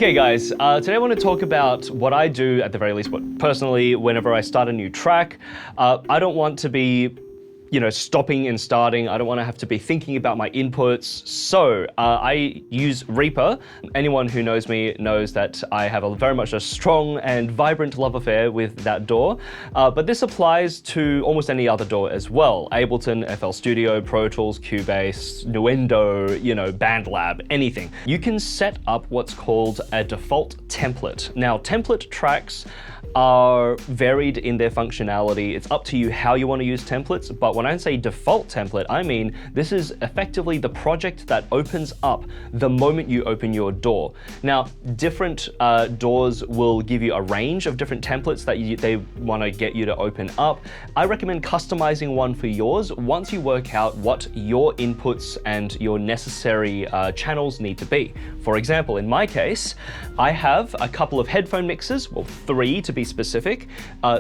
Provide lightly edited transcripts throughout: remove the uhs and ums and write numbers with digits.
Okay guys, today I want to talk about what I do at the very least, personally, whenever I start a new track. I don't want to be stopping and starting. I don't want to have to be thinking about my inputs. So I use Reaper. Anyone who knows me knows that I have very much a strong and vibrant love affair with that DAW. But this applies to almost any other DAW as well. Ableton, FL Studio, Pro Tools, Cubase, Nuendo, BandLab, anything. You can set up what's called a default template. Now, template tracks are varied in their functionality. It's up to you how you want to use templates, but when I say default template, I mean this is effectively the project that opens up the moment you open your DAW. Now, different DAWs will give you a range of different templates that they want to get you to open up. I recommend customizing one for yours once you work out what your inputs and your necessary channels need to be. For example, in my case, I have a couple of headphone mixes, well, 3 to be specific,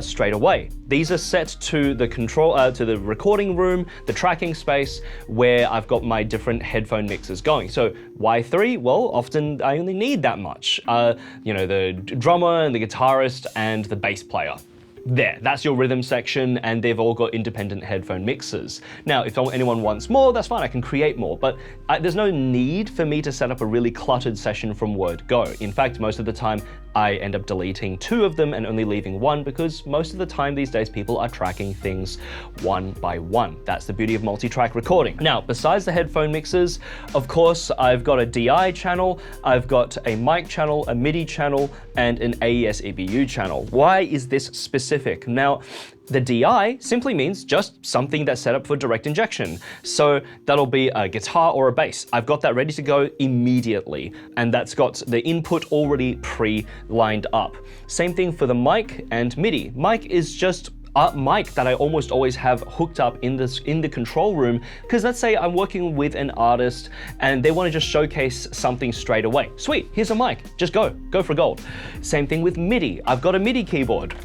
straight away. These are set to the to the recording room, the tracking space, where I've got my different headphone mixes going. So why 3? Well, often I only need that much. The drummer and the guitarist and the bass player. That's your rhythm section, and they've all got independent headphone mixes. Now, if anyone wants more, that's fine, I can create more, but there's no need for me to set up a really cluttered session from word go. In fact, most of the time, I end up deleting 2 of them and only leaving 1, because most of the time these days people are tracking things one by one. That's the beauty of multi-track recording. Now, besides the headphone mixes, of course, I've got a DI channel, I've got a mic channel, a MIDI channel, and an AES EBU channel. Why is this specific? Now, the DI simply means just something that's set up for direct injection. So that'll be a guitar or a bass. I've got that ready to go immediately, and that's got the input already pre-lined up. Same thing for the mic and MIDI. Mic is just a mic that I almost always have hooked up in the control room, because let's say I'm working with an artist and they want to just showcase something straight away. Sweet, here's a mic, just go for gold. Same thing with MIDI. I've got a MIDI keyboard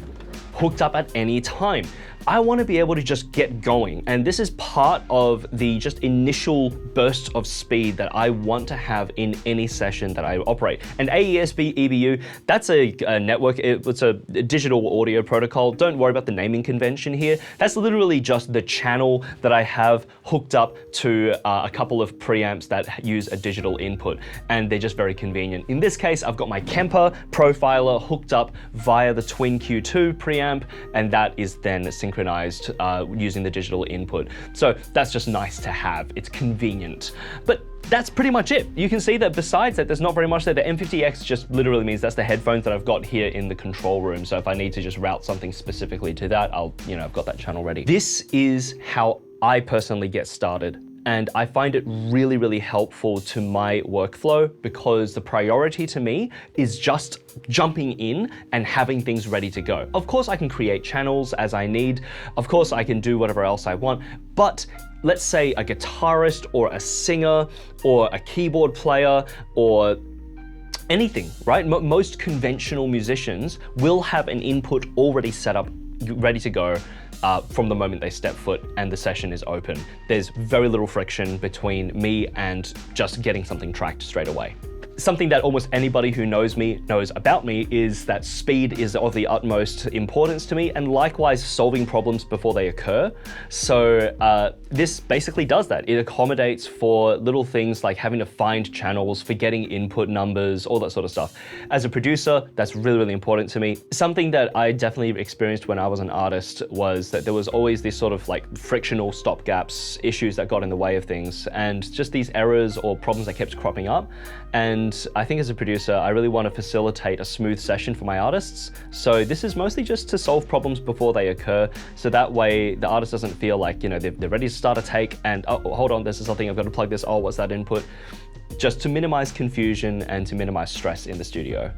hooked up at any time. I want to be able to just get going, and this is part of the just initial burst of speed that I want to have in any session that I operate. And AES EBU, that's a network, it's a digital audio protocol. Don't worry about the naming convention here. That's literally just the channel that I have hooked up to a couple of preamps that use a digital input, and they're just very convenient. In this case, I've got my Kemper profiler hooked up via the Twin Q2 preamp, and that is then synchronized using the digital input. So that's just nice to have. It's convenient. But that's pretty much it. You can see that besides that, there's not very much there. The M50X just literally means that's the headphones that I've got here in the control room. So if I need to just route something specifically to that, I've got that channel ready. This is how I personally get started. And I find it really, really helpful to my workflow, because the priority to me is just jumping in and having things ready to go. Of course, I can create channels as I need. Of course, I can do whatever else I want. But let's say a guitarist or a singer or a keyboard player or anything, right? Most conventional musicians will have an input already set up, ready to go, from the moment they step foot and the session is open. There's very little friction between me and just getting something tracked straight away. Something that almost anybody who knows me knows about me is that speed is of the utmost importance to me, and likewise solving problems before they occur. So this basically does that. It accommodates for little things like having to find channels, forgetting input numbers, all that sort of stuff. As a producer, that's really, really important to me. Something that I definitely experienced when I was an artist was that there was always these sort of like frictional stopgaps, issues that got in the way of things, and just these errors or problems that kept cropping up. And I think as a producer, I really want to facilitate a smooth session for my artists. So this is mostly just to solve problems before they occur. So that way the artist doesn't feel like, they're ready to start a take and, oh, hold on, this is something, I've got to plug this. Oh, what's that input? Just to minimize confusion and to minimize stress in the studio.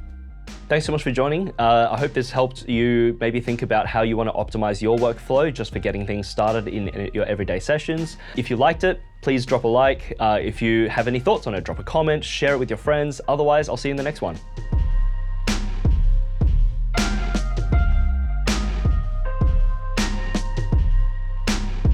Thanks so much for joining. I hope this helped you maybe think about how you want to optimize your workflow just for getting things started in your everyday sessions. If you liked it, please drop a like. If you have any thoughts on it, drop a comment, share it with your friends. Otherwise, I'll see you in the next one.